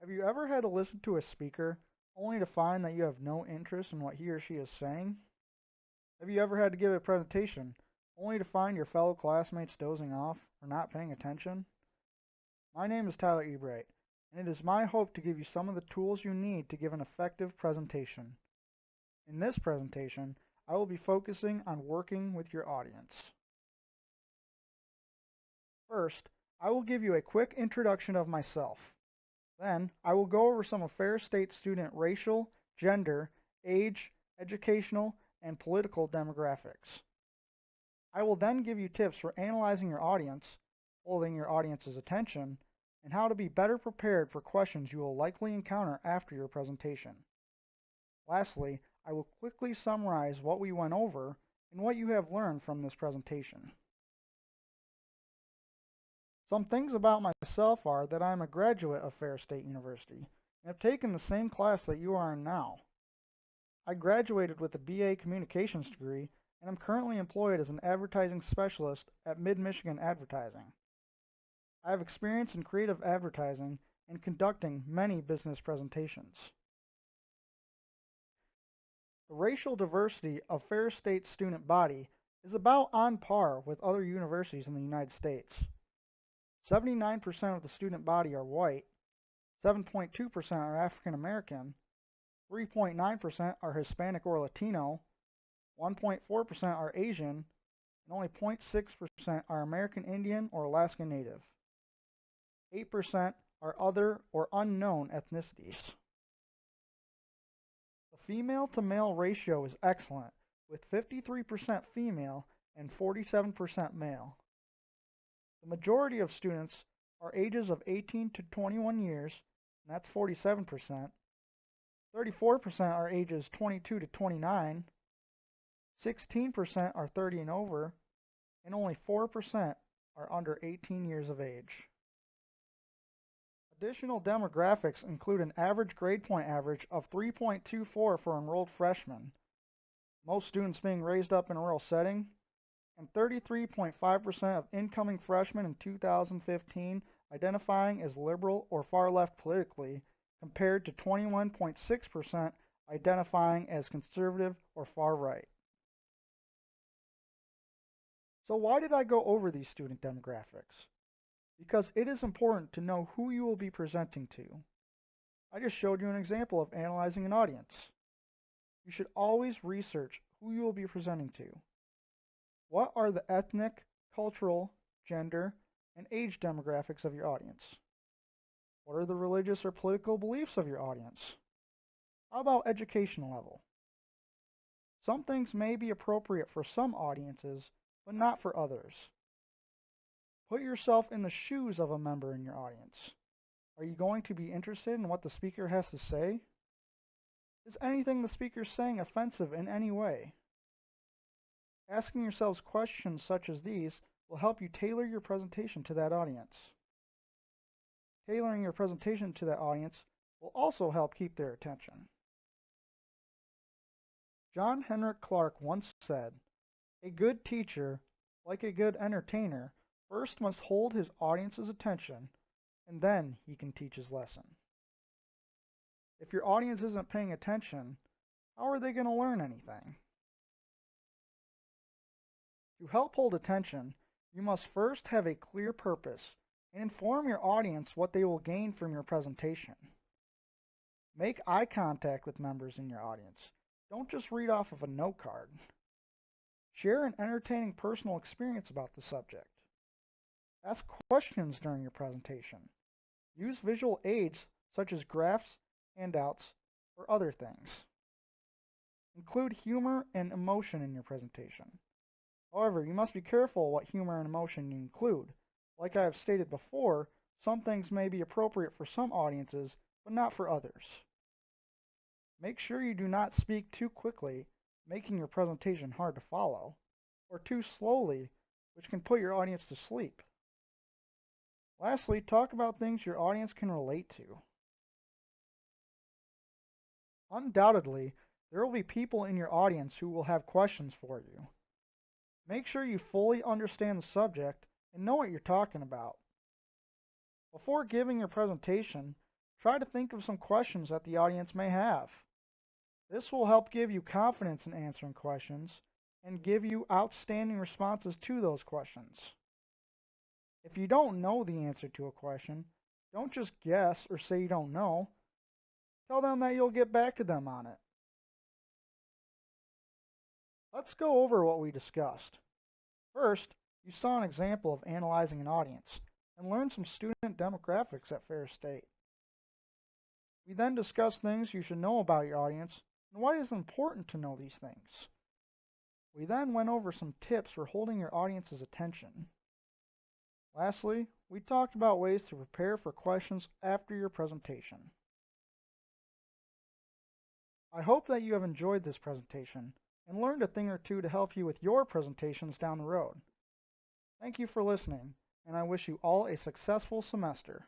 Have you ever had to listen to a speaker only to find that you have no interest in what he or she is saying? Have you ever had to give a presentation only to find your fellow classmates dozing off or not paying attention? My name is Tyler Ebright, and it is my hope to give you some of the tools you need to give an effective presentation. In this presentation, I will be focusing on working with your audience. First, I will give you a quick introduction of myself. Then, I will go over some of Ferris State student racial, gender, age, educational, and political demographics. I will then give you tips for analyzing your audience, holding your audience's attention, and how to be better prepared for questions you will likely encounter after your presentation. Lastly, I will quickly summarize what we went over and what you have learned from this presentation. Some things about myself are that I am a graduate of Ferris State University and have taken the same class that you are in now. I graduated with a BA Communications degree and am currently employed as an advertising specialist at Mid-Michigan Advertising. I have experience in creative advertising and conducting many business presentations. The racial diversity of Ferris State's student body is about on par with other universities in the United States. 79% of the student body are white, 7.2% are African American, 3.9% are Hispanic or Latino, 1.4% are Asian, and only 0.6% are American Indian or Alaskan Native. 8% are other or unknown ethnicities. The female to male ratio is excellent, with 53% female and 47% male. The majority of students are ages of 18 to 21 years, and that's 47%. 34% are ages 22 to 29. 16% are 30 and over, and only 4% are under 18 years of age. Additional demographics include an average grade point average of 3.24 for enrolled freshmen, most students being raised up in a rural setting, and 33.5% of incoming freshmen in 2015 identifying as liberal or far left politically, compared to 21.6% identifying as conservative or far right. So why did I go over these student demographics? Because it is important to know who you will be presenting to. I just showed you an example of analyzing an audience. You should always research who you will be presenting to. What are the ethnic, cultural, gender, and age demographics of your audience? What are the religious or political beliefs of your audience? How about education level? Some things may be appropriate for some audiences, but not for others. Put yourself in the shoes of a member in your audience. Are you going to be interested in what the speaker has to say? Is anything the speaker is saying offensive in any way? Asking yourselves questions such as these will help you tailor your presentation to that audience. Tailoring your presentation to that audience will also help keep their attention. John Henrik Clarke once said, "A good teacher, like a good entertainer, first must hold his audience's attention, and then he can teach his lesson." If your audience isn't paying attention, how are they going to learn anything? To help hold attention, you must first have a clear purpose and inform your audience what they will gain from your presentation. Make eye contact with members in your audience. Don't just read off of a note card. Share an entertaining personal experience about the subject. Ask questions during your presentation. Use visual aids such as graphs, handouts, or other things. Include humor and emotion in your presentation. However, you must be careful what humor and emotion you include. Like I have stated before, some things may be appropriate for some audiences, but not for others. Make sure you do not speak too quickly, making your presentation hard to follow, or too slowly, which can put your audience to sleep. Lastly, talk about things your audience can relate to. Undoubtedly, there will be people in your audience who will have questions for you. Make sure you fully understand the subject and know what you're talking about. Before giving your presentation, Try to think of some questions that the audience may have. This will help give you confidence in answering questions and give you outstanding responses to those questions. If you don't know the answer to a question, don't just guess or say you don't know. Tell them that you'll get back to them on it. Let's go over what we discussed. First, you saw an example of analyzing an audience and learned some student demographics at Ferris State. We then discussed things you should know about your audience and why it is important to know these things. We then went over some tips for holding your audience's attention. Lastly, we talked about ways to prepare for questions after your presentation. I hope that you have enjoyed this presentation and learned a thing or two to help you with your presentations down the road. Thank you for listening, and I wish you all a successful semester.